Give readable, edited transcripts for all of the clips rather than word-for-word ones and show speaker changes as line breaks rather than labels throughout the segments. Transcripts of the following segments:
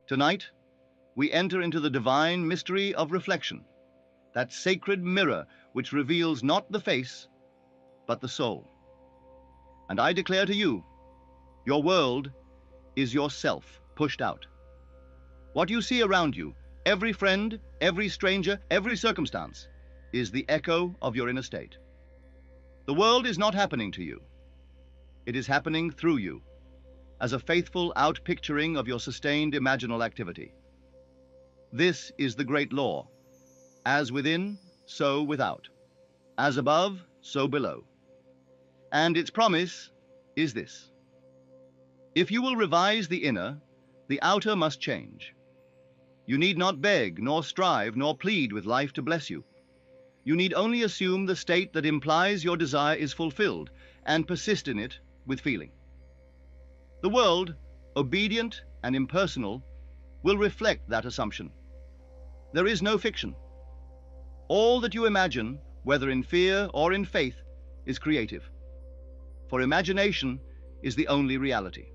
Tonight, we enter into the divine mystery of reflection, that sacred mirror which reveals not the face, but the soul. And I declare to you, your world is yourself pushed out. What you see around you, every friend, every stranger, every circumstance, is the echo of your inner state. The world is not happening to you. It is happening through you, as a faithful outpicturing of your sustained imaginal activity. This is the great law: as within, so without; as above, so below. And its promise is this: if you will revise the inner, the outer must change. You need not beg, nor strive, nor plead with life to bless you. You need only assume the state that implies your desire is fulfilled, and persist in it with feeling. The world, obedient and impersonal, will reflect that assumption. There is no fiction. All that you imagine, whether in fear or in faith, is creative. For imagination is the only reality.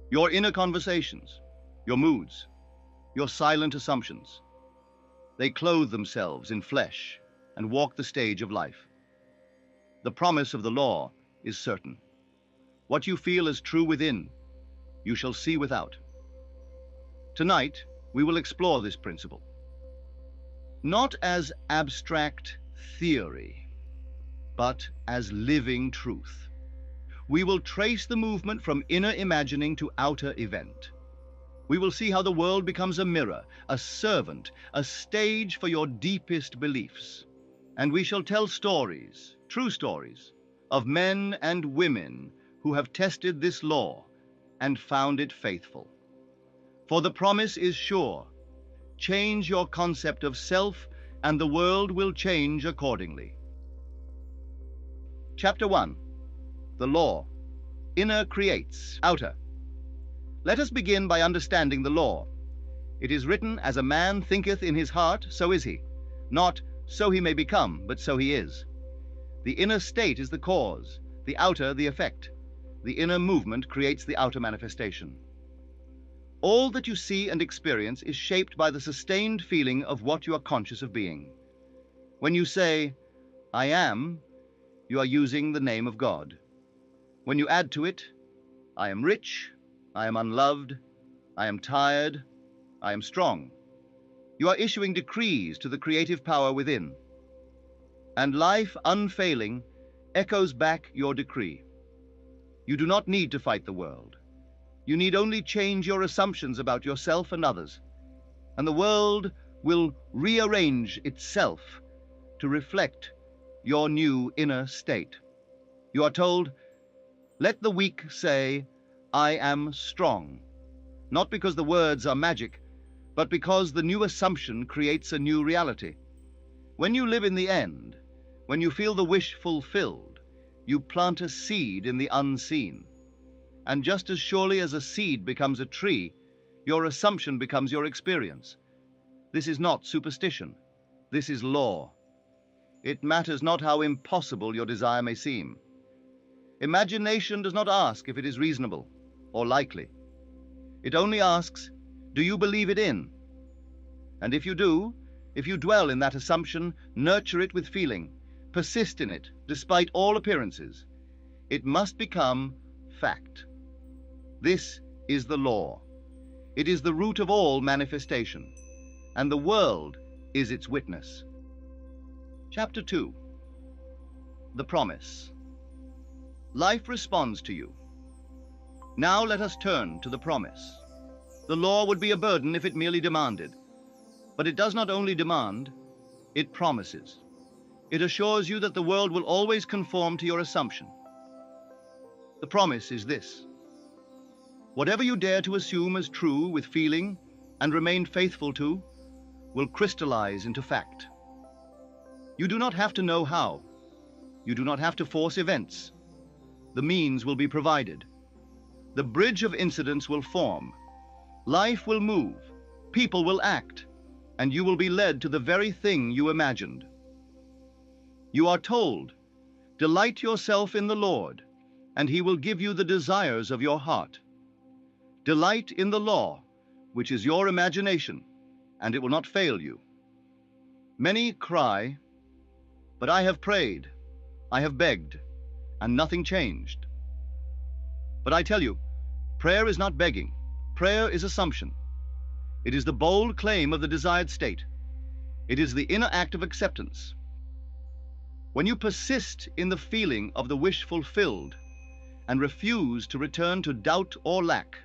Your inner conversations, your moods, your silent assumptions, they clothe themselves in flesh and walk the stage of life. The promise of the law is certain. What you feel as true within, you shall see without. Tonight, we will explore this principle, not as abstract theory, but as living truth. We will trace the movement from inner imagining to outer event. We will see how the world becomes a mirror, a servant, a stage for your deepest beliefs. And we shall tell stories, true stories, of men and women who have tested this law and found it faithful. For the promise is sure: change your concept of self, and the world will change accordingly. Chapter 1. The Law. Inner creates outer. Let us begin by understanding the law. It is written, as a man thinketh in his heart, so is he. Not, so he may become, but so he is. The inner state is the cause, the outer the effect. The inner movement creates the outer manifestation. All that you see and experience is shaped by the sustained feeling of what you are conscious of being. When you say, I am, you are using the name of God. When you add to it, I am rich, I am unloved, I am tired, I am strong, you are issuing decrees to the creative power within. And life, unfailing, echoes back your decree. You do not need to fight the world. You need only change your assumptions about yourself and others, and the world will rearrange itself to reflect your new inner state. You are told, let the weak say, I am strong, not because the words are magic, but because the new assumption creates a new reality. When you live in the end, when you feel the wish fulfilled, you plant a seed in the unseen. And just as surely as a seed becomes a tree, your assumption becomes your experience. This is not superstition. This is law. It matters not how impossible your desire may seem. Imagination does not ask if it is reasonable or likely. It only asks, do you believe it in? And if you do, if you dwell in that assumption, nurture it with feeling, persist in it despite all appearances, it must become fact. This is the law. It is the root of all manifestation, and the world is its witness. Chapter 2. The Promise. Life responds to you. Now let us turn to the promise. The law would be a burden if it merely demanded. But it does not only demand, it promises. It assures you that the world will always conform to your assumption. The promise is this: whatever you dare to assume as true with feeling and remain faithful to will crystallize into fact. You do not have to know how. You do not have to force events. The means will be provided. The bridge of incidents will form. Life will move. People will act. And you will be led to the very thing you imagined. You are told, delight yourself in the Lord, and he will give you the desires of your heart. Delight in the law, which is your imagination, and it will not fail you. Many cry, but I have prayed, I have begged, and nothing changed. But I tell you, prayer is not begging. Prayer is assumption. It is the bold claim of the desired state. It is the inner act of acceptance. When you persist in the feeling of the wish fulfilled and refuse to return to doubt or lack,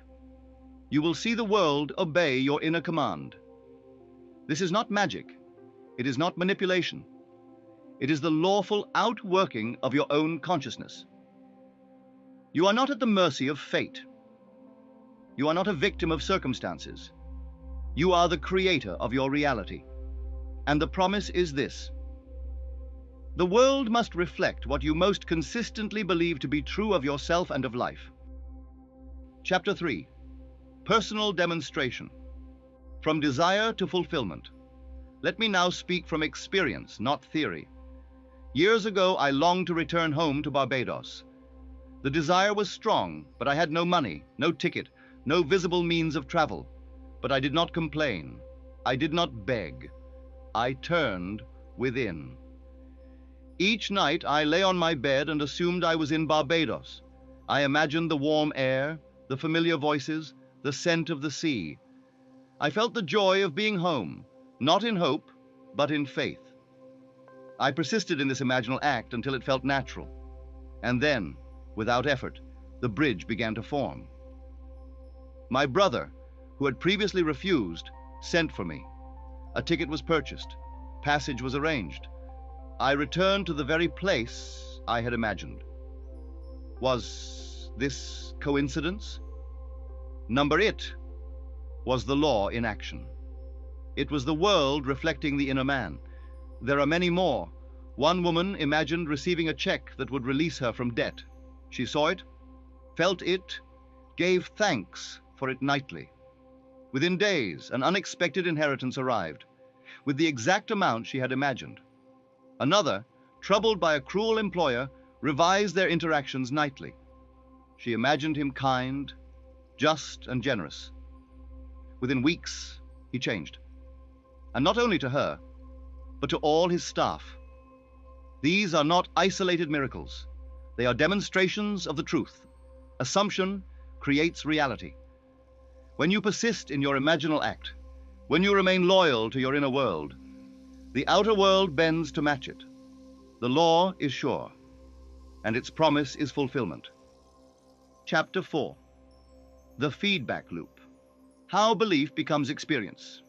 you will see the world obey your inner command. This is not magic. It is not manipulation. It is the lawful outworking of your own consciousness. You are not at the mercy of fate. You are not a victim of circumstances. You are the creator of your reality. And the promise is this: the world must reflect what you most consistently believe to be true of yourself and of life. Chapter 3. Personal Demonstration. From Desire to Fulfillment. Let me now speak from experience, not theory. Years ago, I longed to return home to Barbados. The desire was strong, but I had no money, no ticket, no visible means of travel. But I did not complain. I did not beg. I turned within. Each night I lay on my bed and assumed I was in Barbados. I imagined the warm air, the familiar voices, the scent of the sea. I felt the joy of being home, not in hope, but in faith. I persisted in this imaginal act until it felt natural. And then, without effort, the bridge began to form. My brother, who had previously refused, sent for me. A ticket was purchased. Passage was arranged. I returned to the very place I had imagined. Was this coincidence? Number it was the law in action. It was the world reflecting the inner man. There are many more. One woman imagined receiving a check that would release her from debt. She saw it, felt it, gave thanks for it nightly. Within days, an unexpected inheritance arrived, with the exact amount she had imagined. Another, troubled by a cruel employer, revised their interactions nightly. She imagined him kind, just, and generous. Within weeks, he changed. And not only to her, but to all his staff. These are not isolated miracles. They are demonstrations of the truth. Assumption creates reality. When you persist in your imaginal act, when you remain loyal to your inner world, the outer world bends to match it. The law is sure, and its promise is fulfillment. Chapter 4. The Feedback Loop. How belief becomes experience.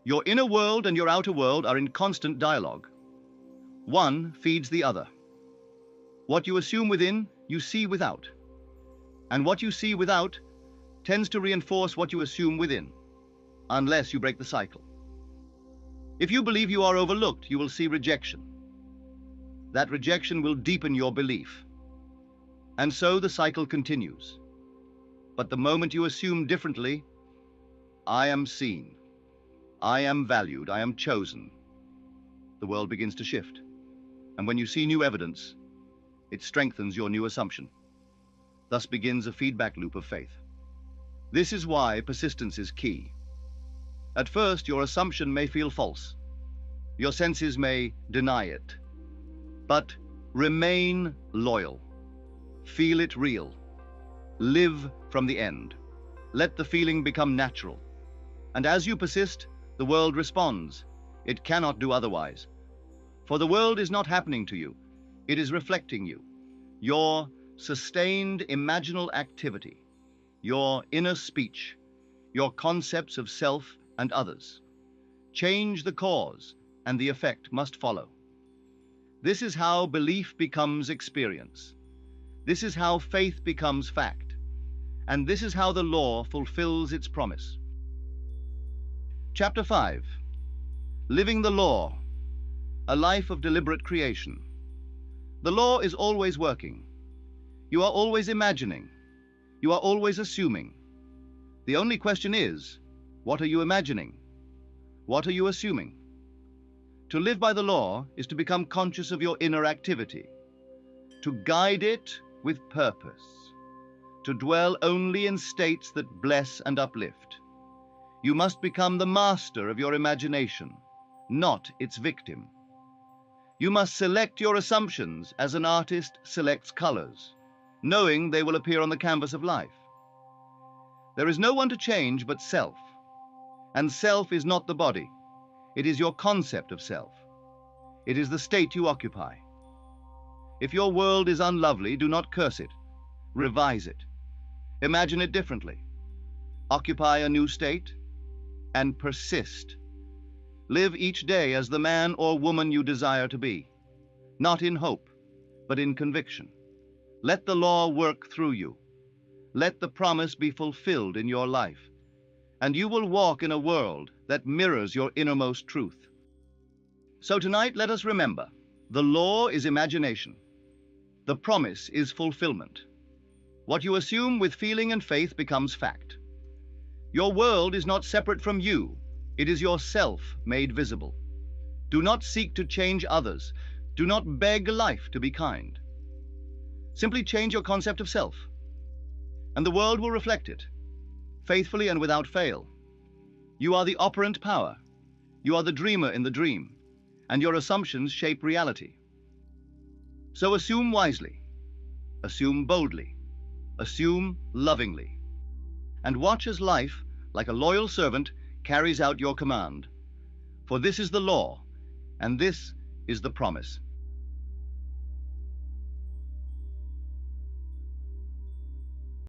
Your inner world and your outer world are in constant dialogue. One feeds the other. What you assume within, you see without. And what you see without tends to reinforce what you assume within, unless you break the cycle. If you believe you are overlooked, you will see rejection. That rejection will deepen your belief. And so the cycle continues. But the moment you assume differently, I am seen, I am valued, I am chosen, the world begins to shift. And when you see new evidence, it strengthens your new assumption. Thus begins a feedback loop of faith. This is why persistence is key. At first, your assumption may feel false. Your senses may deny it. But remain loyal. Feel it real. Live from the end. Let the feeling become natural. And as you persist, the world responds. It cannot do otherwise. For the world is not happening to you. It is reflecting you. Your sustained imaginal activity, your inner speech, your concepts of self and others. Change the cause, and the effect must follow. This is how belief becomes experience. This is how faith becomes fact. And this is how the law fulfills its promise. Chapter 5. Living the Law, a life of deliberate creation. The law is always working. You are always imagining. You are always assuming. The only question is, what are you imagining? What are you assuming? To live by the law is to become conscious of your inner activity, to guide it with purpose, to dwell only in states that bless and uplift. You must become the master of your imagination, not its victim. You must select your assumptions as an artist selects colors, knowing they will appear on the canvas of life. There is no one to change but self, and self is not the body. It is your concept of self. It is the state you occupy. If your world is unlovely, do not curse it. Revise it. Imagine it differently. Occupy a new state and persist. Live each day as the man or woman you desire to be, not in hope, but in conviction. Let the law work through you. Let the promise be fulfilled in your life, and you will walk in a world that mirrors your innermost truth. So tonight, let us remember, the law is imagination. The promise is fulfillment. What you assume with feeling and faith becomes fact. Your world is not separate from you. It is yourself made visible. Do not seek to change others. Do not beg life to be kind. Simply change your concept of self, and the world will reflect it, faithfully and without fail. You are the operant power. You are the dreamer in the dream, and your assumptions shape reality. So assume wisely, assume boldly, assume lovingly, and watch as life, like a loyal servant, carries out your command. For this is the law, and this is the promise.